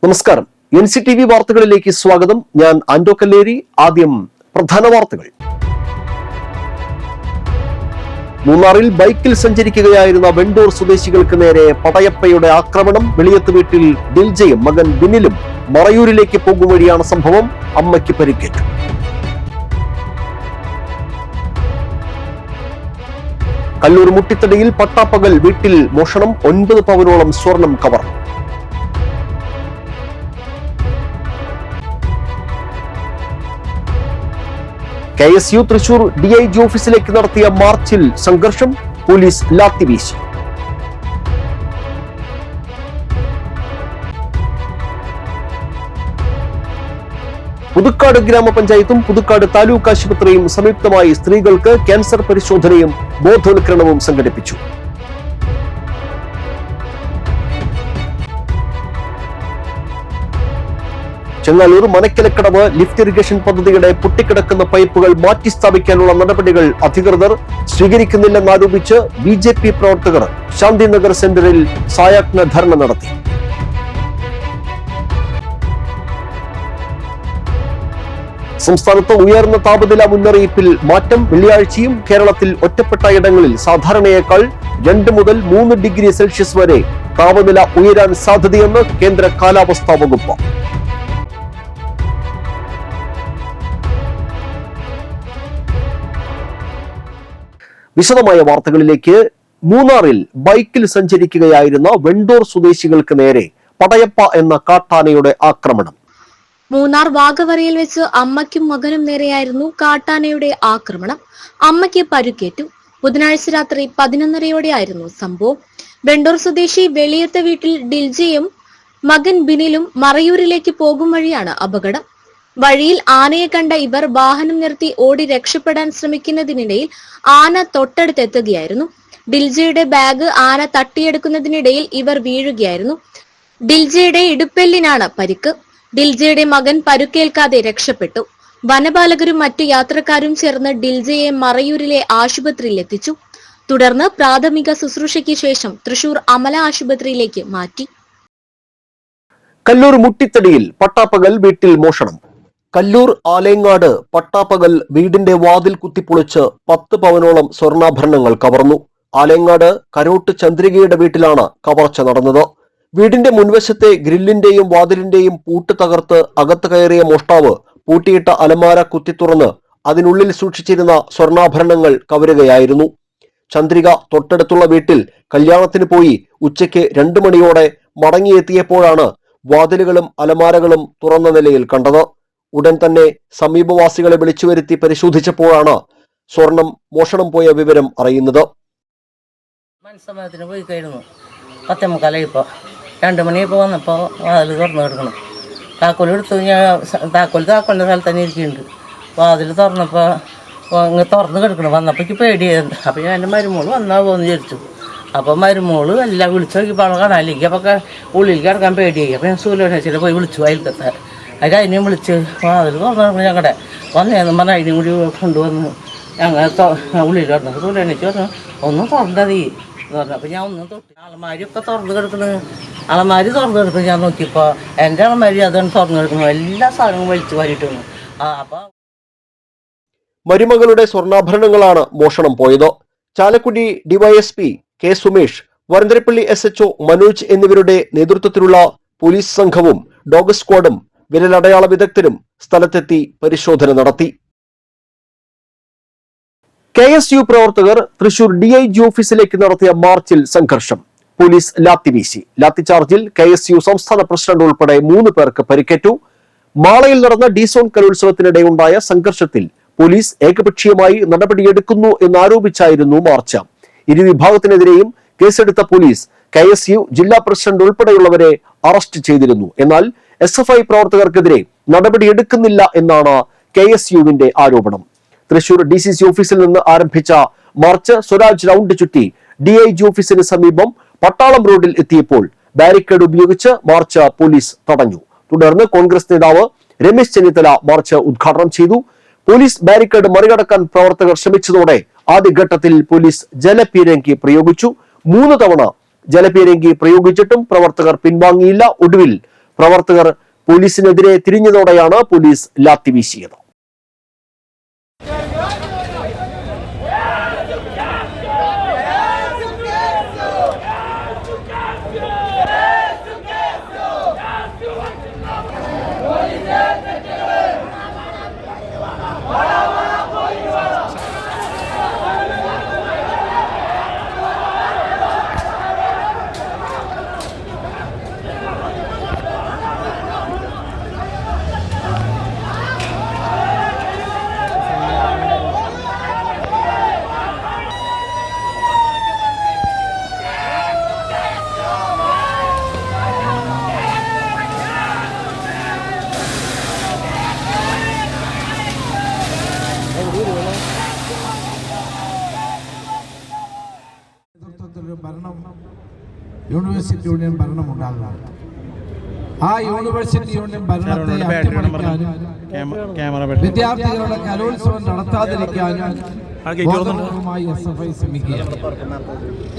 നമസ്കാരം. NCTV വാർത്തകളിലേക്ക് സ്വാഗതം. ഞാൻ ആന്റോ കല്ലേരി. ആദ്യം പ്രധാന വാർത്തകൾ. മൂന്നാറിൽ ബൈക്കിൽ സഞ്ചരിക്കുകയായിരുന്ന വെണ്ടൂർ സ്വദേശികൾക്ക് നേരെ പടയപ്പയുടെ ആക്രമണം. വെളിയത്ത് വീട്ടിൽ ദിൽജയും മകൻ ബിനിലും മറയൂരിലേക്ക് പോകും വഴിയാണ് സംഭവം. അമ്മയ്ക്ക് പരിക്കേറ്റു. കല്ലൂർ മുട്ടിത്തടിയിൽ പട്ടാപ്പകൽ വീട്ടിൽ മോഷണം. 9 പവനോളം സ്വർണം കവർന്നു. KSU തൃശൂർ DIG ഓഫീസിലേക്ക് നടത്തിയ മാർച്ചിൽ സംഘർഷം. പോലീസ് ലാത്തിവീശി. പുതുക്കാട് ഗ്രാമപഞ്ചായത്തും പുതുക്കാട് താലൂക്ക് ആശുപത്രിയും സംയുക്തമായി സ്ത്രീകൾക്ക് ക്യാൻസർ പരിശോധനയും ബോധവൽക്കരണവും സംഘടിപ്പിച്ചു. ചെങ്ങന്നൂർ മനക്കലക്കടവ് ലിഫ്റ്റ് ഇറിഗേഷൻ പദ്ധതിയുടെ പൊട്ടിക്കിടക്കുന്ന പൈപ്പുകൾ മാറ്റി സ്ഥാപിക്കാനുള്ള നടപടികൾ അധികൃതർ സ്വീകരിക്കുന്നില്ലെന്നാരോപിച്ച് BJP പ്രവർത്തകർ ശാന്തിനഗർ സെന്ററിൽ സായാഹ്ന ധർണ നടത്തി. സംസ്ഥാനത്ത് ഉയർന്ന താപനില മുന്നറിയിപ്പിൽ മാറ്റം. വെള്ളിയാഴ്ചയും കേരളത്തിൽ ഒറ്റപ്പെട്ട ഇടങ്ങളിൽ സാധാരണയേക്കാൾ 2 മുതൽ 3 ഡിഗ്രി സെൽഷ്യസ് വരെ താപനില ഉയരാൻ സാധ്യതയെന്ന് കേന്ദ്ര കാലാവസ്ഥാ വകുപ്പ്. വിശദമായ വാർത്തകളിലേക്ക്. മൂന്നാറിൽ ബൈക്കിൽ സഞ്ചരിക്കുകയായിരുന്ന വെണ്ടൂർ സ്വദേശികൾക്ക് നേരെ പടയപ്പ എന്ന കാട്ടാനയുടെ ആക്രമണം. മൂന്നാർ വാഗവരയിൽ വെച്ച് അമ്മയ്ക്കും മകനും നേരെയായിരുന്നു കാട്ടാനയുടെ ആക്രമണം. അമ്മയ്ക്ക് പരുക്കേറ്റു. ബുധനാഴ്ച രാത്രി 11:30യോടെയായിരുന്നു സംഭവം. വെണ്ടൂർ സ്വദേശി വെളിയത്തെ വീട്ടിൽ ഡിൽജയും മകൻ ബിനിലും മറയൂരിലേക്ക് പോകും വഴിയാണ് അപകടം. വഴിയിൽ ആനയെ കണ്ട ഇവർ വാഹനം നിർത്തി ഓടി രക്ഷപ്പെടാൻ ശ്രമിക്കുന്നതിനിടയിൽ ആന തൊട്ടടുത്തെത്തുകയായിരുന്നു. ഡിൽജയുടെ ബാഗ് ആന തട്ടിയെടുക്കുന്നതിനിടയിൽ ഇവർ വീഴുകയായിരുന്നു. ഡിൽജയുടെ ഇടുപ്പെല്ലിനാണ് പരിക്ക്. ഡിൽജയുടെ മകൻ പരുക്കേൽക്കാതെ രക്ഷപ്പെട്ടു. വനപാലകരും മറ്റു യാത്രക്കാരും ചേർന്ന് ഡിൽജയെ മറയൂരിലെ ആശുപത്രിയിൽ എത്തിച്ചു. തുടർന്ന് പ്രാഥമിക ശുശ്രൂഷയ്ക്ക് ശേഷം തൃശൂർ അമല ആശുപത്രിയിലേക്ക് മാറ്റി. കല്ലൂർ മുട്ടിത്തടിയിൽ പട്ടാപ്പകൽ വീട്ടിൽ മോഷണം. കല്ലൂർ ആലേങ്ങാട് പട്ടാപ്പകൽ വീടിന്റെ വാതിൽ കുത്തിപ്പൊളിച്ച് 10 പവനോളം സ്വർണ്ണാഭരണങ്ങൾ കവർന്നു. ആലേങ്ങാട് കരോട്ട് ചന്ദ്രികയുടെ വീട്ടിലാണ് കവർച്ച നടന്നത്. വീടിന്റെ മുൻവശത്തെ ഗ്രില്ലിന്റെയും വാതിലിന്റെയും പൂട്ട് തകർത്ത് അകത്ത് കയറിയ മോഷ്ടാവ് പൂട്ടിയിട്ട അലമാര കുത്തിത്തുറന്ന് അതിനുള്ളിൽ സൂക്ഷിച്ചിരുന്ന സ്വർണ്ണാഭരണങ്ങൾ കവരുകയായിരുന്നു. ചന്ദ്രിക തൊട്ടടുത്തുള്ള വീട്ടിൽ കല്യാണത്തിന് പോയി ഉച്ചയ്ക്ക് 2 മണിയോടെ മടങ്ങിയെത്തിയപ്പോഴാണ് വാതിലുകളും അലമാരകളും തുറന്ന നിലയിൽ കണ്ടത്. ഉടൻ തന്നെ സമീപവാസികളെ വിളിച്ചുവരുത്തി പരിശോധിച്ചപ്പോഴാണ് സ്വർണം മോഷണം പോയ വിവരം അറിയുന്നത്. മനസ്സമയത്തിന് പോയി കഴിഞ്ഞു. 10:45 ഇപ്പോൾ 2 മണിയപ്പോൾ വന്നപ്പോൾ വാതിൽ തുറന്നു കിടക്കണം. താക്കോൽ എടുത്തു. ഞാൻ താക്കോലിൻ്റെ സ്ഥലത്ത് തന്നെ ഇരിക്കുന്നുണ്ട്. വാതിൽ തുറന്നപ്പോൾ ഇങ്ങനെ തുറന്ന് കിടക്കണം. വന്നപ്പോൾ എനിക്ക് പേടിയായിരുന്നു. അപ്പോൾ ഞാൻ എൻ്റെ മരുമോള് വന്നാവോന്ന് വിചാരിച്ചു. അപ്പോൾ മരുമോള് എല്ലാം വിളിച്ചു നോക്കിയപ്പോൾ അവളെ കാണാനില്ലെങ്കിൽ അപ്പോൾ ഉള്ളിൽ കിടക്കാൻ പേടിയായി. അപ്പോൾ ഞാൻ സൂര്യനേച്ചിട്ട് പോയി വിളിച്ചു. അയൽക്കത്തെ അത് അതിനെയും വിളിച്ച് അതിൽ തുറന്നു ഞങ്ങളുടെ വന്നേന്ന് പറഞ്ഞാൽ അതിനും കൂടി കൊണ്ടുവന്ന് ഞങ്ങൾ ഉള്ളിൽ കിടന്നു. സൂര്യനേച്ചി പറഞ്ഞു ഒന്നും തുറന്നത് എന്ന് പറഞ്ഞു. അപ്പോൾ ഞാൻ ഒന്നും തൊട്ട് അളമാരിയൊക്കെ തുറന്ന് കിടക്കുന്നു. അളമാരി തുറന്ന് കിടക്കുന്നു. ഞാൻ നോക്കിയപ്പോൾ എൻ്റെ അളമാരി അതാണ് തുറന്ന് കിടക്കുന്നു. എല്ലാ സാധനവും വലിച്ചു വാരിയിട്ടുണ്ട്. അപ്പോൾ മരുമകളുടെ സ്വർണ്ണാഭരണങ്ങളാണ് മോഷണം പോയത്. Chalakudy DYSP K Sumesh, Varantharappilly SHO Manoj എന്നിവരുടെ നേതൃത്വത്തിലുള്ള പോലീസ് സംഘവും ഡോഗ് സ്ക്വാഡും വിരലടയാള വിദഗ്ധരും സ്ഥലത്തെത്തി പരിശോധന നടത്തി. KSU പ്രവർത്തകർ തൃശൂർ DIG ഓഫീസിലേക്ക് നടത്തിയ മാർച്ചിൽ സംഘർഷം. പോലീസ് ലാത്തിവീശി. ലാത്തിചാർജിൽ KSU സംസ്ഥാന പ്രസിഡന്റ് ഉൾപ്പെടെ 3 പേർക്ക് പരിക്കേറ്റു. മാളയിൽ നടന്ന ഡിസോൺ കലോത്സവത്തിനിടെ ഉണ്ടായ സംഘർഷത്തിൽ പോലീസ് ഏകപക്ഷീയമായി നടപടിയെടുക്കുന്നു എന്നാരോപിച്ചായിരുന്നു മാർച്ച്. ഇരുവിഭാഗത്തിനെതിരെയും കേസെടുത്ത പോലീസ് KSU ജില്ലാ പ്രസിഡന്റ് ഉൾപ്പെടെയുള്ളവരെ അറസ്റ്റ് ചെയ്തിരുന്നു. എന്നാൽ SFI പ്രവർത്തകർക്കെതിരെ നടപടിയെടുക്കുന്നില്ല എന്നാണ് KSUവിന്റെ ആരോപണം. തൃശൂർ DCC ഓഫീസിൽ നിന്ന് ആരംഭിച്ച മാർച്ച് സ്വരാജ് റൗണ്ട് ചുറ്റി DIG ഓഫീസിന് സമീപം പട്ടാളം റോഡിൽ എത്തിയപ്പോൾ ബാരിക്കേഡ് ഉപയോഗിച്ച് മാർച്ച് പോലീസ് തടഞ്ഞു. തുടർന്ന് കോൺഗ്രസ് നേതാവ് രമേശ് ചെന്നിത്തല മാർച്ച് ഉദ്ഘാടനം ചെയ്തു. പോലീസ് ബാരിക്കേഡ് മറികടക്കാൻ പ്രവർത്തകർ ശ്രമിച്ചതോടെ ആദ്യഘട്ടത്തിൽ പോലീസ് ജലപീരങ്കി പ്രയോഗിച്ചു. 3 തവണ ജലപീരങ്കി പ്രയോഗിച്ചിട്ടും പ്രവർത്തകർ പിൻവാങ്ങിയില്ല. ഒടുവിൽ പ്രവർത്തകർ പോലീസിനെതിരെ തിരിഞ്ഞതോടെയാണ് പോലീസ് ലാത്തി വീശിയത്. യൂണിവേഴ്സിറ്റി യൂണിയൻ ഭരണം ഉണ്ടാകും. ആ യൂണിവേഴ്സിറ്റി യൂണിയൻ ഭരണത്തെ അട്ടിമറിക്കാനും വിദ്യാർത്ഥികളുടെ കലോത്സവം നടത്താതിരിക്കാനും SFI ശ്രമിക്കുക.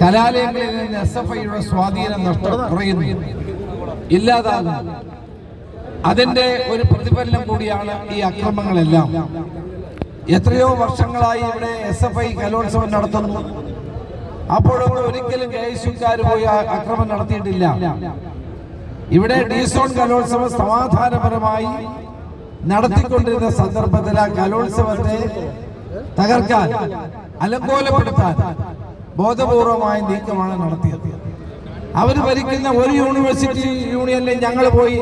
കലാലയങ്ങളിൽ നിന്ന് SFIയുടെ സ്വാധീനം കുറയുന്നു, ഇല്ലാതാകുന്നു. അതിന്റെ ഒരു പ്രതിഫലനം കൂടിയാണ് ഈ അക്രമങ്ങളെല്ലാം. എത്രയോ വർഷങ്ങളായി ഇവിടെ SFI കലോത്സവം നടത്തുന്നു. അപ്പോഴൊന്നും ഒരിക്കലും KSUക്കാർ പോയി ആക്രമണം നടത്തിയിട്ടില്ല. ഇവിടെ ഡി-സോൺ കലോത്സവം സമാധാനപരമായി നടത്തിക്കൊണ്ടിരുന്ന സന്ദർഭത്തിൽ ആ കലോത്സവത്തെ തകർക്കാൻ, അലങ്കോലപ്പെടുത്താൻ ബോധപൂർവമായ നീക്കമാണ് നടത്തിയത്. അവർ ഭരിക്കുന്ന ഒരു യൂണിവേഴ്സിറ്റി യൂണിയനിൽ ഞങ്ങൾ പോയി,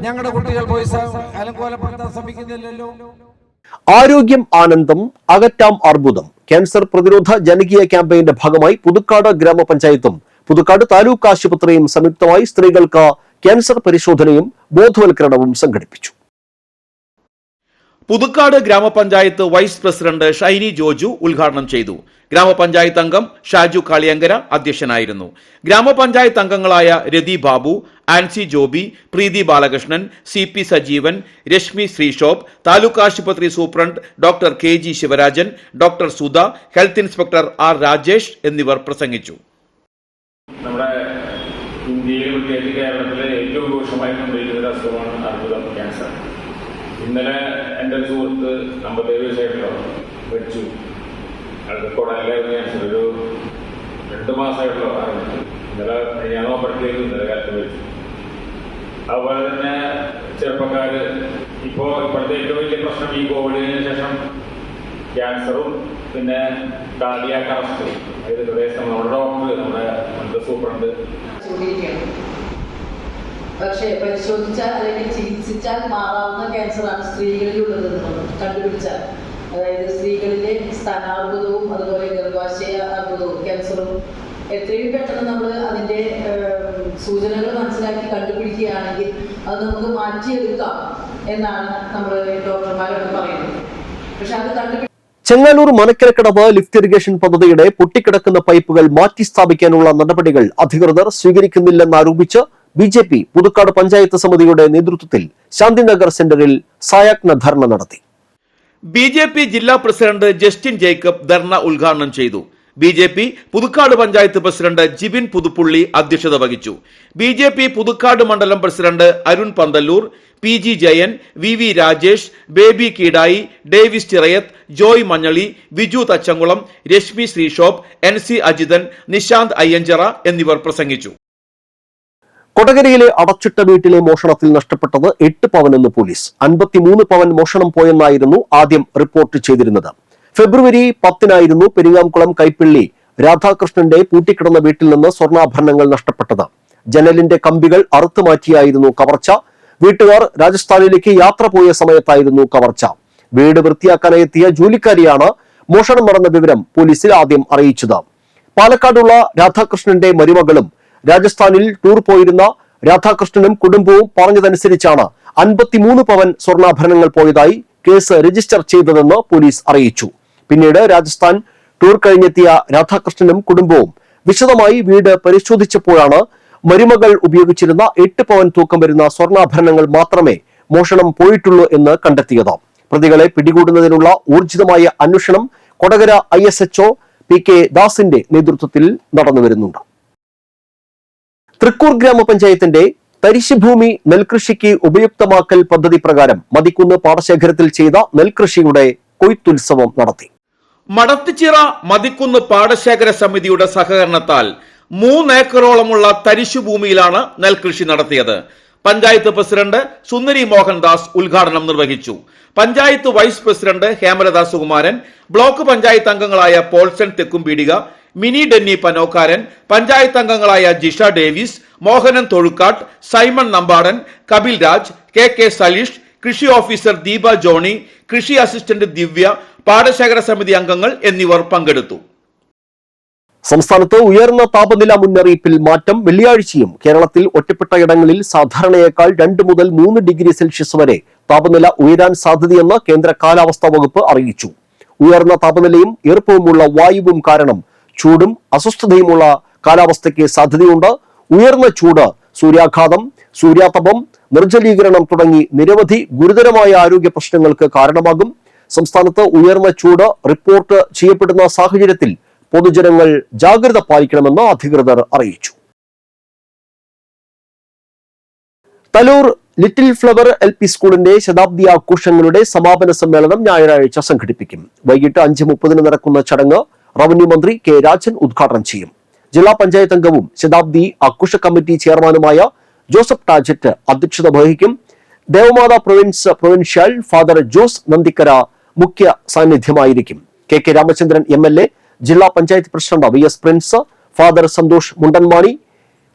ഞങ്ങളുടെ കുട്ടികൾ പോയി അലങ്കോലപ്പെടുത്താൻ ശ്രമിക്കുന്നില്ലല്ലോ. ആരോഗ്യം ആനന്ദം, അകറ്റാം അർബുദം ക്യാൻസർ പ്രതിരോധ ജനകീയ ക്യാമ്പയിന്റെ ഭാഗമായി പുതുക്കാട് ഗ്രാമപഞ്ചായത്തും പുതുക്കാട് താലൂക്ക് ആശുപത്രിയും സംയുക്തമായി സ്ത്രീകൾക്ക് ക്യാൻസർ പരിശോധനയും ബോധവൽക്കരണവും സംഘടിപ്പിച്ചു. പുതുക്കാട് ഗ്രാമപഞ്ചായത്ത് വൈസ് പ്രസിഡന്റ് ഷൈനി ജോജു ഉദ്ഘാടനം ചെയ്തു. ഗ്രാമപഞ്ചായത്ത് അംഗം ഷാജു കാളിയങ്കര അധ്യക്ഷനായിരുന്നു. ഗ്രാമപഞ്ചായത്ത് അംഗങ്ങളായ രതി ബാബു, ആൻസി ജോബി, പ്രീതി ബാലകൃഷ്ണൻ, CP സജീവൻ, രശ്മി ശ്രീഷോപ്, താലൂക്ക് ആശുപത്രി superintendent doctor KG Sivarajan, doctor Sudha, health inspector R Rajesh എന്നിവർ പ്രസംഗിച്ചു. നമ്മുടെ ഇന്ത്യയിൽ, പ്രത്യേകിച്ച് കേരളത്തിലെ ഏറ്റവും രൂക്ഷമായി കൊണ്ടിരിക്കുന്ന ഒരു അസുഖമാണ് അർബുദം, ക്യാൻസർ. ഇന്നലെ എൻ്റെ ഒരു സുഹൃത്ത് 57 വയസ്സായിട്ടുള്ള മരിച്ചു. അയാൾക്ക് കുടലിലെ ക്യാൻസർ ഒരു 2 മാസമായിട്ടുള്ള അറിഞ്ഞു. ഇന്നലെ ഞാൻ ഓപ്പറേറ്റ് ഇന്നലെ കാലത്ത് മരിച്ചു. അതുപോലെ തന്നെ ചെറുപ്പക്കാർ ഇപ്പോഴത്തെ ഏറ്റവും വലിയ പ്രശ്നം ഈ കോവിഡിന് ശേഷം ക്യാൻസറും പിന്നെ കാർഡിയാക് അറസ്റ്റും. അതായത് പ്രദേശം നമ്മുടെ ഡോക്ടർ, നമ്മുടെ സൂപ്രണ്ട് പക്ഷേ പരിശോധിച്ചാൽ അല്ലെങ്കിൽ ചികിത്സിച്ചാൽ മാറാവുന്ന ക്യാൻസറാണ് സ്ത്രീകളിലുള്ളത് കണ്ടുപിടിച്ചാൽ. അതായത് സ്ത്രീകളിലെ സ്ഥാനാർബുദവും അതുപോലെ ഗർഭാശയ അർബുദവും ക്യാൻസറും എത്രയും പെട്ടെന്ന് നമ്മൾ അതിൻ്റെ സൂചനകൾ മനസ്സിലാക്കി കണ്ടുപിടിക്കുകയാണെങ്കിൽ അത് നമുക്ക് മാറ്റിയെടുക്കാം എന്നാണ് നമ്മൾ ഡോക്ടർമാരൊക്കെ പറയുന്നത്. പക്ഷെ അത് ചെങ്ങന്നൂർ മനക്കരക്കടവ് ലിഫ്റ്റ് ഇറിഗേഷൻ പദ്ധതിയുടെ പൊട്ടിക്കിടക്കുന്ന പൈപ്പുകൾ മാറ്റി സ്ഥാപിക്കാനുള്ള നടപടികൾ അധികൃതർ സ്വീകരിക്കുന്നില്ലെന്നാരോപിച്ച് BJP പുതുക്കാട് പഞ്ചായത്ത് സമിതിയുടെ നേതൃത്വത്തിൽ ശാന്തിനഗർ സെന്ററിൽ സായാഹ്ന ധർണ നടത്തി. BJP ജില്ലാ പ്രസിഡന്റ് ജസ്റ്റിൻ ജേക്കബ് ധർണ ഉദ്ഘാടനം ചെയ്തു. BJP പുതുക്കാട് പഞ്ചായത്ത് പ്രസിഡന്റ് ജിബിൻ പുതുപ്പുള്ളി അധ്യക്ഷത വഹിച്ചു. BJP പുതുക്കാട് മണ്ഡലം president Arun Panthalloor, PG Jayan, VV Rajesh, Baby Keedayi, Davis Chirayath, Joy Manjali, Viju Thachankulam, Reshmi Sreeshop, NC Ajithan, Nishanth Ayyanchara എന്നിവർ പ്രസംഗിച്ചു. കൊടകരയിലെ അടച്ചിട്ട വീട്ടിലെ മോഷണത്തിൽ നഷ്ടപ്പെട്ടത് 8 പവനെന്ന് പോലീസ്. 53 പവൻ മോഷണം പോയെന്നായിരുന്നു ആദ്യം റിപ്പോർട്ട് ചെയ്തിരുന്നത്. ഫെബ്രുവരി 10-നായിരുന്നു പെരിങ്ങാംകുളം കൈപ്പിള്ളി രാധാകൃഷ്ണന്റെ പൂട്ടിക്കിടന്ന വീട്ടിൽ നിന്ന് സ്വർണ്ണാഭരണങ്ങൾ നഷ്ടപ്പെട്ടത്. ജനലിന്റെ കമ്പികൾ അറുത്തുമാറ്റിയായിരുന്നു കവർച്ച. വീട്ടുകാർ രാജസ്ഥാനിലേക്ക് യാത്ര പോയ സമയത്തായിരുന്നു കവർച്ച. വീട് വൃത്തിയാക്കാനെത്തിയ ജോലിക്കാരിയാണ് മോഷണം നടന്ന വിവരം പോലീസിൽ ആദ്യം അറിയിച്ചത്. പാലക്കാടുള്ള രാധാകൃഷ്ണന്റെ മരുമകളും രാജസ്ഥാനിൽ ടൂർ പോയിരുന്ന രാധാകൃഷ്ണനും കുടുംബവും പറഞ്ഞതനുസരിച്ചാണ് 53 പവൻ സ്വർണ്ണാഭരണങ്ങൾ പോയതായി കേസ് രജിസ്റ്റർ ചെയ്തതെന്ന് പോലീസ് അറിയിച്ചു. പിന്നീട് രാജസ്ഥാൻ ടൂർ കഴിഞ്ഞെത്തിയ രാധാകൃഷ്ണനും കുടുംബവും വിശദമായി വീട് പരിശോധിച്ചപ്പോഴാണ് മരുമകൾ ഉപയോഗിച്ചിരുന്ന 8 പവൻ തൂക്കം വരുന്ന സ്വർണ്ണാഭരണങ്ങൾ മാത്രമേ മോഷണം പോയിട്ടുള്ളൂ എന്ന് കണ്ടെത്തിയത്. പ്രതികളെ പിടികൂടുന്നതിനുള്ള ഊർജിതമായ അന്വേഷണം കൊടകര ISHO PK ദാസിന്റെ നേതൃത്വത്തിൽ നടന്നുവരുന്നുണ്ട്. തൃക്കൂർ ഗ്രാമപഞ്ചായത്തിന്റെ തരിശുഭൂമി നെൽകൃഷിക്ക് ഉപയുക്തമാക്കൽ പദ്ധതി പ്രകാരം മതിക്കുന്ന് പാടശേഖരത്തിൽ ചെയ്ത നെൽകൃഷിയുടെ കൊയ്ത്തുത്സവം നടത്തി. മടത്തിച്ചിറ മതിക്കുന്ന് പാടശേഖര സമിതിയുടെ സഹകരണത്താൽ 3 ഏക്കറോളമുള്ള തരിശുഭൂമിയിലാണ് നെൽകൃഷി നടത്തിയത്. പഞ്ചായത്ത് പ്രസിഡന്റ് സുന്ദരി മോഹൻദാസ് ഉദ്ഘാടനം നിർവഹിച്ചു. Panchayat vice president Hemalatha Sukumaran, block panchayat അംഗങ്ങളായ പോൾസൺ തെക്കുംപീടിക, മിനി ഡെന്നി പനോക്കാരൻ, പഞ്ചായത്ത് അംഗങ്ങളായ ജിഷ ഡേവിസ്, മോഹനൻ തൊഴുക്കാട്ട്, സൈമൺ നമ്പാടൻ, കപിൽ രാജ്, കെ സലീഷ്, കൃഷി ഓഫീസർ ദീപ ജോണി, കൃഷി അസിസ്റ്റന്റ് ദിവ്യ, പാടശേഖര സമിതി അംഗങ്ങൾ എന്നിവർ പങ്കെടുത്തു. സംസ്ഥാനത്ത് ഉയർന്ന താപനില മുന്നറിയിപ്പിൽ മാറ്റം. വെള്ളിയാഴ്ചയും കേരളത്തിൽ ഒറ്റപ്പെട്ട ഇടങ്ങളിൽ സാധാരണയേക്കാൾ 2 മുതൽ 3 ഡിഗ്രി സെൽഷ്യസ് വരെ താപനില ഉയരാൻ സാധ്യതയെന്ന് കേന്ദ്ര കാലാവസ്ഥാ വകുപ്പ് അറിയിച്ചു. ഉയർന്ന താപനിലയും ഈർപ്പവുമുള്ള വായുവും കാരണം ചൂടും അസ്വസ്ഥതയുമുള്ള കാലാവസ്ഥയ്ക്ക് സാധ്യതയുണ്ട്. ഉയർന്ന ചൂട് സൂര്യാഘാതം, സൂര്യാതപം, നിർജ്ജലീകരണം തുടങ്ങി നിരവധി ഗുരുതരമായ ആരോഗ്യ പ്രശ്നങ്ങൾക്ക് കാരണമാകും. സംസ്ഥാനത്ത് ഉയർന്ന ചൂട് റിപ്പോർട്ട് ചെയ്യപ്പെടുന്ന സാഹചര്യത്തിൽ പൊതുജനങ്ങൾ ജാഗ്രത പാലിക്കണമെന്ന് അധികൃതർ അറിയിച്ചു. തലൂർ ലിറ്റിൽ ഫ്ലവർ LP സ്കൂളിന്റെ ശതാബ്ദി ആഘോഷങ്ങളുടെ സമാപന സമ്മേളനം ഞായറാഴ്ച സംഘടിപ്പിക്കും. വൈകിട്ട് 5:30 നടക്കുന്ന ചടങ്ങ് റവന്യൂ മന്ത്രി കെ രാജൻ ഉദ്ഘാടനം ചെയ്യും. ജില്ലാ പഞ്ചായത്ത് അംഗവും ശതാബ്ദി ആഘോഷ കമ്മിറ്റി ചെയർമാനുമായ ജോസഫ് ടാജറ്റ് അധ്യക്ഷത വഹിക്കും. ദേവമാത പ്രൊവിൻഷ്യൽ ഫാദർ ജോസ് നന്ദിക്കര മുഖ്യ സാന്നിധ്യമായിരിക്കും. കെ രാമചന്ദ്രൻ MLA, ജില്ലാ panchayat president VS Prince, father Santhosh Mundanmani,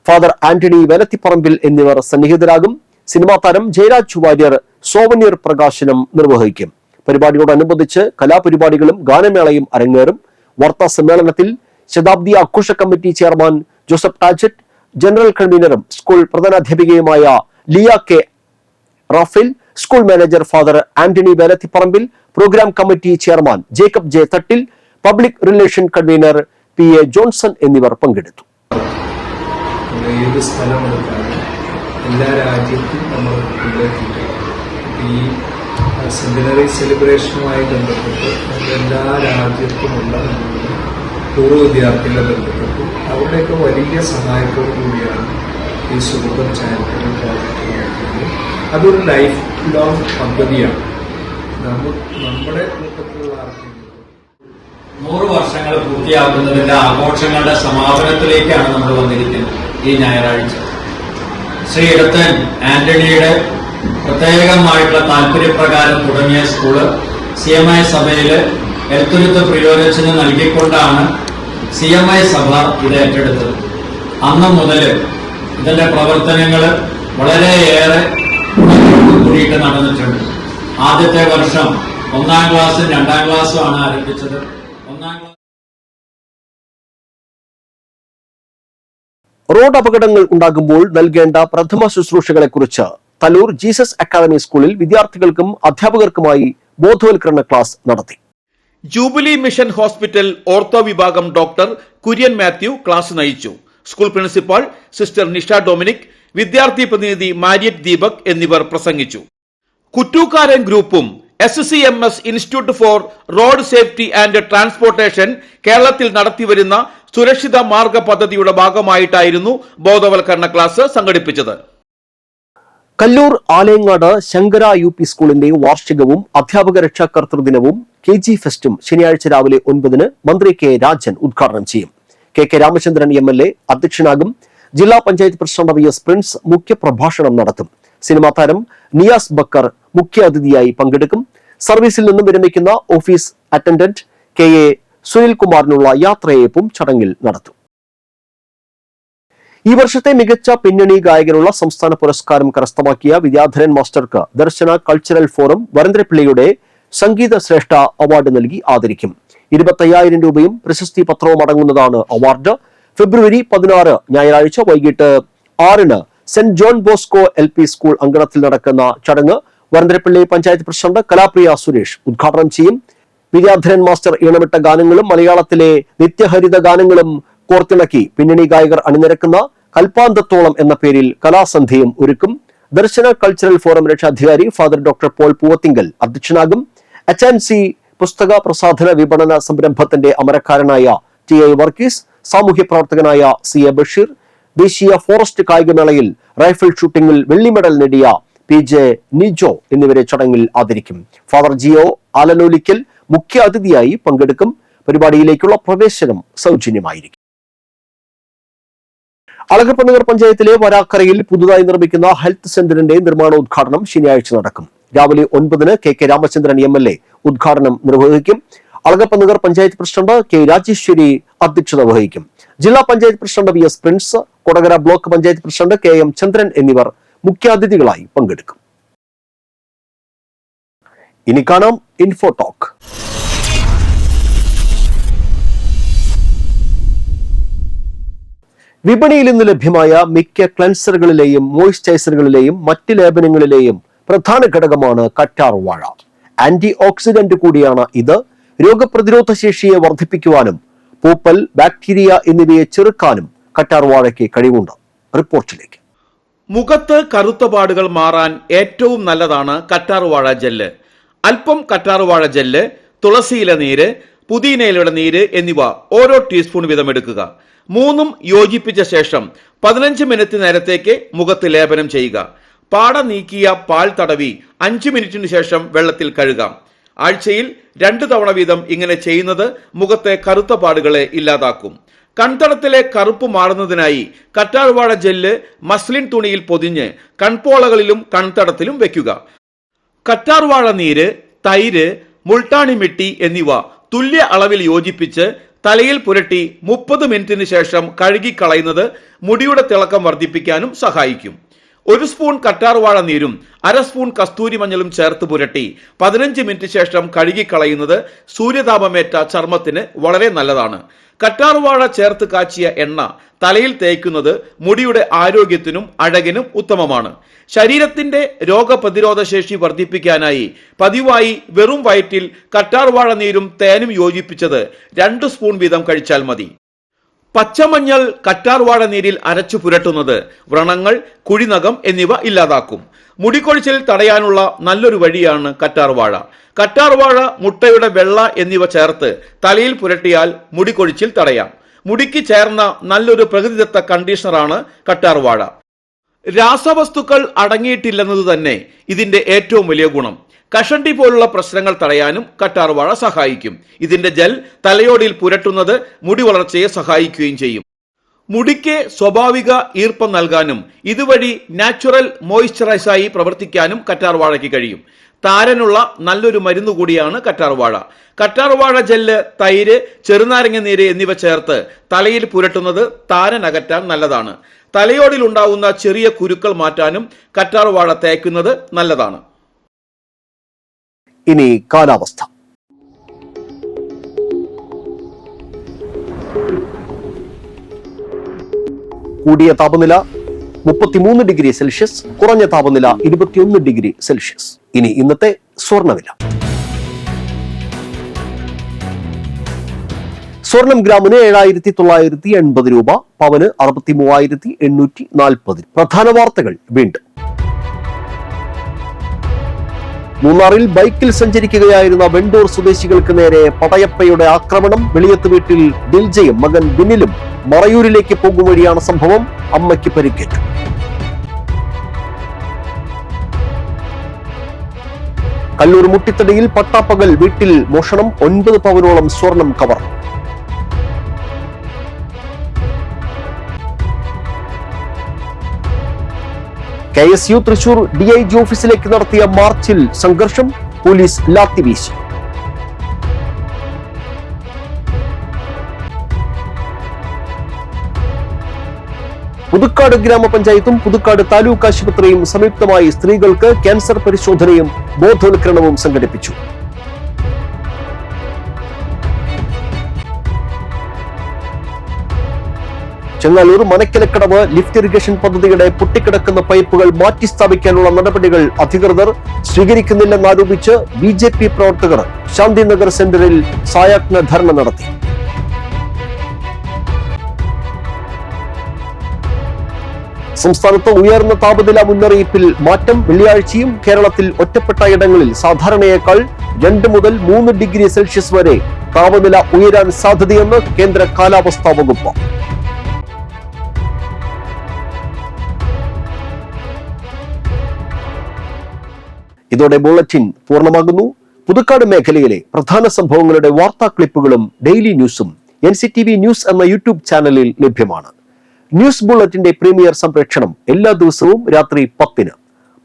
father Antony Velathiparambil എന്നിവർ സന്നിഹിതരാകും. സിനിമാ താരം ജയരാജ് വാര്യർ സോവനീർ പ്രകാശനം നിർവഹിക്കും. പരിപാടിയോടനുബന്ധിച്ച് കലാപരിപാടികളും ഗാനമേളയും അരങ്ങേറും. വാർത്താ സമ്മേളനത്തിൽ ശതാബ്ദി ആഘോഷ committee chairman Joseph Tajet, general കൺവീനറും സ്കൂൾ പ്രധാനാധ്യാപികയുമായ Liya K Raphael, school manager father Antony Velathiparambil, programme committee chairman Jacob J Thattil, public relation convener PA Johnson എന്നിവർ പങ്കെടുത്തു. ഏത് സ്ഥലമെടുത്താലും എല്ലാ രാജ്യത്തും നമ്മൾ ഈ സെന്റിനറി സെലിബ്രേഷനുമായി ബന്ധപ്പെട്ട് എല്ലാ രാജ്യത്തുമുള്ള പൂർവ്വ വിദ്യാർത്ഥികളെ ബന്ധപ്പെട്ടു അവരുടെയൊക്കെ വലിയ സഹായത്തോടു കൂടിയാണ് ഈ സുഹൃത്തം ചാരിറ്റബിൾ പ്രോജക്റ്റ് നടത്തുന്നത്. അതൊരു ലൈഫ് ലോങ് പദ്ധതിയാണ്. നമ്മുടെ കൂട്ടത്തിലുള്ള 100 വർഷങ്ങൾ പൂർത്തിയാക്കുന്നതിന്റെ ആഘോഷങ്ങളുടെ സമാപനത്തിലേക്കാണ് നമ്മൾ വന്നിരിക്കുന്നത്. ഈ ഞായറാഴ്ച ശ്രീ ഇടത്തൻ ആന്റണിയുടെ പ്രത്യേകമായിട്ടുള്ള താല്പര്യപ്രകാരം തുടങ്ങിയ സ്കൂള് CMI സഭയില് എഴുത്തുരുത്ത് പ്രിയോരച്ചന് നൽകിക്കൊണ്ടാണ് CMI സഭ ഇത് ഏറ്റെടുത്തത്. അന്ന് മുതൽ ഇതിന്റെ പ്രവർത്തനങ്ങൾ വളരെയേറെ കൂടിയിട്ട് നടന്നിട്ടുണ്ട്. ആദ്യത്തെ വർഷം 1ാം ക്ലാസ്സും 2ാം ക്ലാസ്സും ആണ് ആരംഭിച്ചത്. 1ാം ക്ലാസ് റോഡ് അപകടങ്ങൾ ഉണ്ടാകുമ്പോൾ നൽകേണ്ട പ്രഥമ ശുശ്രൂഷകളെ കുറിച്ച് തലൂർ ജീസസ് അക്കാദമി സ്കൂളിൽ വിദ്യാർത്ഥികൾക്കും അധ്യാപകർക്കുമായി ബോധവൽക്കരണ ക്ലാസ് നടത്തി. ജൂബിലി മിഷൻ ഹോസ്പിറ്റൽ ഓർത്തോ വിഭാഗം ഡോക്ടർ കുര്യൻ മാത്യു ക്ലാസ് നയിച്ചു. School principal sister Nisha Dominic, വിദ്യാർത്ഥി പ്രതിനിധി മാരിയറ്റ് ദീപക് എന്നിവർ പ്രസംഗിച്ചു. കുറ്റൂക്കാരൻ ഗ്രൂപ്പും SCMS institute four road safety and transportation കേരളത്തിൽ നടത്തിവരുന്ന സുരക്ഷിത മാർഗ പദ്ധതിയുടെ ഭാഗമായിട്ടായിരുന്നു ബോധവൽക്കരണ ക്ലാസ് സംഘടിപ്പിച്ചത്. കല്ലൂർ ആലേങ്ങാട് ശങ്കര UP സ്കൂളിന്റെ വാർഷികവും അധ്യാപക രക്ഷാകർതൃ ദിനവും KG ഫെസ്റ്റും ശനിയാഴ്ച രാവിലെ 9 മന്ത്രി കെ രാജൻ ഉദ്ഘാടനം ചെയ്യും. K Ramachandran MLA അധ്യക്ഷനാകും. ജില്ലാ പഞ്ചായത്ത് പ്രസിഡന്റ് VS പ്രിൻസ് മുഖ്യപ്രഭാഷണം നടത്തും. സിനിമാ താരം നിയാസ് ബക്കർ മുഖ്യ അതിഥിയായി പങ്കെടുക്കും. സർവീസിൽ നിന്നും വിരമിക്കുന്ന ഓഫീസ് അറ്റൻഡന്റ് KA സുനിൽകുമാറിനുള്ള യാത്രയയപ്പും ചടങ്ങിൽ നടത്തും. ഈ വർഷത്തെ മികച്ച പിന്നണി ഗായകനുള്ള സംസ്ഥാന പുരസ്കാരം കരസ്ഥമാക്കിയ വിദ്യാധരൻ മാസ്റ്റർക്ക് ദർശന കൾച്ചറൽ ഫോറം വരന്തരപ്പിള്ളിയുടെ സംഗീത ശ്രേഷ്ഠ അവാർഡ് നൽകി ആദരിക്കും. 25,000 രൂപയും പ്രശസ്തി പത്രവും അടങ്ങുന്നതാണ് അവാർഡ്. ഫെബ്രുവരി 16 ഞായറാഴ്ച വൈകിട്ട് 6 saint John Bosco LP school അങ്കണത്തിൽ നടക്കുന്ന ചടങ്ങ് വരന്തരപ്പിള്ളി പഞ്ചായത്ത് പ്രസിഡന്റ് കലാപ്രിയ സുരേഷ് ഉദ്ഘാടനം ചെയ്യും. വിദ്യാധരൻ മാസ്റ്റർ ഈണമിട്ട ഗാനങ്ങളും മലയാളത്തിലെ നിത്യഹരിത ഗാനങ്ങളും കോർത്തിണക്കി പിന്നണി ഗായകർ അണിനിരക്കുന്ന കൽപ്പാന്തത്തോളം എന്ന പേരിൽ കലാസന്ധ്യയും ഒരുക്കും. ദർശന കൾച്ചറൽ ഫോറം രക്ഷാധികാരി ഫാദർ ഡോക്ടർ പോൾ പൂവത്തിങ്കൽ അധ്യക്ഷനാകും. HNC പുസ്തക പ്രസാധന വിപണന സംരംഭത്തിന്റെ അമരക്കാരനായ TI വർഗീസ്, സാമൂഹ്യ പ്രവർത്തകനായ CA ബഷീർ, ദേശീയ ഫോറസ്റ്റ് കായികമേളയിൽ റൈഫിൾ ഷൂട്ടിംഗിൽ വെള്ളി മെഡൽ നേടിയ PJ നിജോ എന്നിവരെ ചടങ്ങിൽ ആദരിക്കും. ഫാദർ ജിയോ ആലനോലിക്കൽ മുഖ്യ അതിഥിയായി പങ്കെടുക്കും. പരിപാടിയിലേക്കുള്ള പ്രവേശനം സൗജന്യമായിരിക്കും. അളഗപ്പനഗർ പഞ്ചായത്തിലെ വരാക്കരയിൽ പുതുതായി നിർമ്മിക്കുന്ന ഹെൽത്ത് സെന്ററിന്റെ നിർമ്മാണോദ്ഘാടനം ശനിയാഴ്ച നടക്കും. രാവിലെ 9-ന് KK രാമചന്ദ്രൻ MLA ഉദ്ഘാടനം നിർവഹിക്കും. അളഗപ്പനഗർ പഞ്ചായത്ത് പ്രസിഡന്റ് K രാജേശ്വരി അധ്യക്ഷത വഹിക്കും. ജില്ലാ panchayat president VS Prince, Kodakara block panchayat president KM ചന്ദ്രൻ എന്നിവർ മുഖ്യാതിഥികളായി പങ്കെടുക്കും. ഇനി കാണാം ഇൻഫോ ടോക്ക്. വിപണിയിൽ ഇന്ന് ലഭ്യമായ മിക്ക ക്ലൻസറുകളിലെയും മോയിസ്ചറൈസറുകളിലെയും മറ്റ് ലേപനങ്ങളിലെയും പ്രധാന ഘടകമാണ് കറ്റാർ വാഴ. ആന്റി ഓക്സിഡന്റ് കൂടിയാണ് ഇത്. രോഗപ്രതിരോധ ശേഷിയെ വർദ്ധിപ്പിക്കുവാനും പൂപ്പൽ, ബാക്ടീരിയ എന്നിവയെ ചെറുക്കാനും കറ്റാർ വാഴയ്ക്ക് കഴിവുണ്ട്. റിപ്പോർട്ടിലേക്ക്. മുഖത്ത് കറുത്ത പാടുകൾ മാറാൻ ഏറ്റവും നല്ലതാണ് കറ്റാർവാഴ ജെല്ല്. അല്പം കറ്റാർവാഴ ജെല്ല്, തുളസിയില നീര്, പുതിനയിലയുടെ നീര് എന്നിവ ഓരോ ടീസ്പൂൺ വീതം എടുക്കുക. മൂന്നും യോജിപ്പിച്ച ശേഷം 15 മിനിറ്റ് നേരത്തേക്ക് മുഖത്ത് ലേപനം ചെയ്യുക. പാട നീക്കിയ പാൽ തടവി 5 മിനിറ്റിനു ശേഷം വെള്ളത്തിൽ കഴുകാം. ആഴ്ചയിൽ 2 തവണ വീതം ഇങ്ങനെ ചെയ്യുന്നത് മുഖത്തെ കറുത്ത പാടുകളെ ഇല്ലാതാക്കും. കൺതടത്തിലെ കറുപ്പ് മാറുന്നതിനായി കറ്റാർവാഴ ജെല്ല് മസ്ലിൻ തുണിയിൽ പൊതിഞ്ഞ് കൺപോളകളിലും കൺതടത്തിലും വെക്കുക. കറ്റാർവാഴ നീര്, തൈര്, മുൾട്ടാണി മിട്ടി എന്നിവ തുല്യ അളവിൽ യോജിപ്പിച്ച് തലയിൽ പുരട്ടി 30 മിനിറ്റിന് ശേഷം കഴുകിക്കളയുന്നത് മുടിയുടെ തിളക്കം വർദ്ധിപ്പിക്കാനും സഹായിക്കും. 1 സ്പൂൺ കറ്റാർവാഴ നീരും 1/2 സ്പൂൺ കസ്തൂരി മഞ്ഞളും ചേർത്ത് പുരട്ടി 15 മിനിറ്റ് ശേഷം കഴുകിക്കളയുന്നത് സൂര്യതാപമേറ്റ ചർമ്മത്തിന് വളരെ നല്ലതാണ്. കറ്റാർവാഴ ചേർത്ത് കാച്ചിയ എണ്ണ തലയിൽ തേക്കുന്നത് മുടിയുടെ ആരോഗ്യത്തിനും അഴകിനും ഉത്തമമാണ്. ശരീരത്തിന്റെ രോഗപ്രതിരോധ ശേഷി വർദ്ധിപ്പിക്കാനായി പതിവായി വെറും വയറ്റിൽ കറ്റാർവാഴ നീരും തേനും യോജിപ്പിച്ചത് 2 സ്പൂൺ വീതം കഴിച്ചാൽ മതി. പച്ചമഞ്ഞൾ കറ്റാർവാഴ നീരിൽ അരച്ചു പുരട്ടുന്നത് വ്രണങ്ങൾ, കുഴിനകം എന്നിവ ഇല്ലാതാക്കും. മുടികൊഴിച്ചിൽ തടയാനുള്ള നല്ലൊരു വഴിയാണ് കറ്റാർവാഴ. കറ്റാർവാഴ, മുട്ടയുടെ വെള്ള എന്നിവ ചേർത്ത് തലയിൽ പുരട്ടിയാൽ മുടികൊഴിച്ചിൽ തടയാം. മുടിക്ക് ചേർന്ന നല്ലൊരു പ്രകൃതിദത്ത കണ്ടീഷണറാണ് കറ്റാർവാഴ. രാസവസ്തുക്കൾ അടങ്ങിയിട്ടില്ലെന്നത് തന്നെ ഇതിന്റെ ഏറ്റവും വലിയ ഗുണം. കഷണ്ടി പോലുള്ള പ്രശ്നങ്ങൾ തടയാനും കറ്റാർവാഴ സഹായിക്കും. ഇതിന്റെ ജെൽ തലയോടിയിൽ പുരട്ടുന്നത് മുടി വളർച്ചയെ സഹായിക്കുകയും ചെയ്യും. മുടിക്ക് സ്വാഭാവിക ഈർപ്പം നൽകാനും ഇതുവഴി നാച്ചുറൽ മോയിസ്ചറൈസായി പ്രവർത്തിക്കാനും കറ്റാർവാഴയ്ക്ക് കഴിയും. താരനുള്ള നല്ലൊരു മരുന്ന് കൂടിയാണ് കറ്റാർവാഴ. കറ്റാർവാഴ ജെല്ല്, തൈര്, ചെറുനാരങ്ങ നീര് എന്നിവ ചേർത്ത് തലയിൽ പുരട്ടുന്നത് താരൻ അകറ്റാൻ നല്ലതാണ്. തലയോടിൽ ഉണ്ടാകുന്ന ചെറിയ കുരുക്കൾ മാറ്റാനും കറ്റാർവാഴ തേക്കുന്നത് നല്ലതാണ്. ഇനി കാലാവസ്ഥ. കൂടിയ താപനില 33 ഡിഗ്രി സെൽഷ്യസ്, കുറഞ്ഞ താപനില 21 ഡിഗ്രി സെൽഷ്യസ്. ഇനി ഇന്നത്തെ സ്വർണ്ണവില. സ്വർണം ഗ്രാമിന് 7,980 രൂപ, പവന് 63,840. പ്രധാന വാർത്തകൾ വീണ്ടും. മൂന്നാറിൽ ബൈക്കിൽ സഞ്ചരിക്കുകയായിരുന്ന വെണ്ടൂർ സ്വദേശികൾക്ക് നേരെ പടയപ്പയുടെ ആക്രമണം. വെളിയത്ത് വീട്ടിൽ ദിൽജയും മകൻ ബിനിലും മറയൂരിലേക്ക് പോകും വഴിയാണ് സംഭവം. അമ്മയ്ക്ക് പരിക്കേറ്റു. കല്ലൂർ മുട്ടിത്തടിയിൽ പട്ടാപ്പകൽ വീട്ടിൽ മോഷണം. 9 പവനോളം സ്വർണം കവർന്നു. KSU തൃശൂർ DIG ഓഫീസിലേക്ക് നടത്തിയ മാർച്ചിൽ സംഘർഷം. പോലീസ് ലാത്തിവീശി. പുതുക്കാട് ഗ്രാമപഞ്ചായത്തും പുതുക്കാട് താലൂക്ക് ആശുപത്രിയും സംയുക്തമായി സ്ത്രീകൾക്ക് ക്യാൻസർ പരിശോധനയും ബോധവൽക്കരണവും സംഘടിപ്പിച്ചു. ചെങ്ങാലൂർ മനക്കലക്കടവ് ലിഫ്റ്റ് ഇറിഗേഷൻ പദ്ധതിയുടെ പൊട്ടിക്കിടക്കുന്ന പൈപ്പുകൾ മാറ്റി സ്ഥാപിക്കാനുള്ള നടപടികൾ അധികൃതർ സ്വീകരിക്കുന്നില്ലെന്നാരോപിച്ച് BJP പ്രവർത്തകർ ശാന്തിനഗർ സെന്ററിൽ സായാഹ്ന ധർണ നടത്തി. സംസ്ഥാനത്ത് ഉയർന്ന താപനില മുന്നറിയിപ്പിൽ മാറ്റം. വെള്ളിയാഴ്ചയും കേരളത്തിൽ ഒറ്റപ്പെട്ട ഇടങ്ങളിൽ സാധാരണയേക്കാൾ 2 മുതൽ 3 ഡിഗ്രി സെൽഷ്യസ് വരെ താപനില ഉയരാൻ സാധ്യതയെന്ന് കേന്ദ്ര കാലാവസ്ഥാ വകുപ്പ്. ഇതോടെ ബുള്ളറ്റിൻ പൂർണ്ണമാകുന്നു. പുതുക്കാട് മേഖലയിലെ പ്രധാന സംഭവങ്ങളുടെ വാർത്താ ക്ലിപ്പുകളും ഡെയിലി ന്യൂസും NCTV ന്യൂസ് എന്ന യൂട്യൂബ് ചാനലിൽ ലഭ്യമാണ്. ന്യൂസ് ബുള്ളറ്റിന്റെ പ്രീമിയർ സംപ്രേക്ഷണം എല്ലാ ദിവസവും രാത്രി 10-ന്.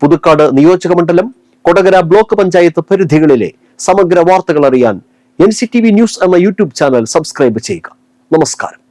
പുതുക്കാട് നിയോജക മണ്ഡലം, കൊടകര ബ്ലോക്ക് പഞ്ചായത്ത് പരിധികളിലെ സമഗ്ര വാർത്തകൾ അറിയാൻ NCTV ന്യൂസ് എന്ന യൂട്യൂബ് ചാനൽ സബ്സ്ക്രൈബ് ചെയ്യുക. നമസ്കാരം.